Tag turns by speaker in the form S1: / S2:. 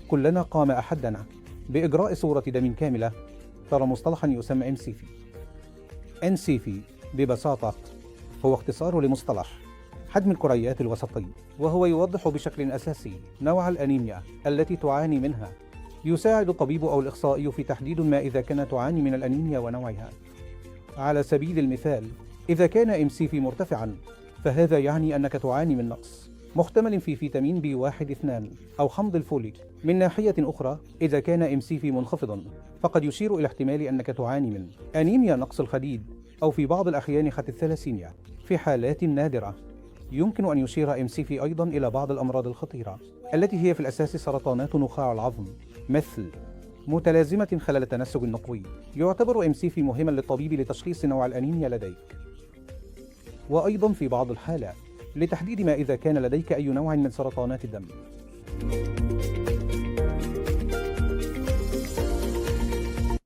S1: كلما قام أحدنا بإجراء صورة دم كاملة ترى مصطلحا يسمى MCV. NCV ببساطة هو اختصار لمصطلح حجم الكريات الوسطي، وهو يوضح بشكل أساسي نوع الأنيميا التي تعاني منها. يساعد الطبيب أو الإخصائي في تحديد ما إذا كانت تعاني من الأنيميا ونوعها. على سبيل المثال، إذا كان MCV مرتفعا فهذا يعني أنك تعاني من نقص محتمل في فيتامين B1-2 أو حمض الفوليك. من ناحية أخرى، إذا كان MCV منخفض فقد يشير إلى احتمال أنك تعاني من أنيميا نقص الحديد أو في بعض الأحيان حتى الثلاسيميا. في حالات نادرة يمكن أن يشير MCV أيضا إلى بعض الأمراض الخطيرة التي هي في الأساس سرطانات نخاع العظم، مثل متلازمة خلل التنسج النقوي. يعتبر MCV مهما للطبيب لتشخيص نوع الأنيميا لديك، وأيضا في بعض الحالات لتحديد ما إذا كان لديك أي نوع من سرطانات الدم.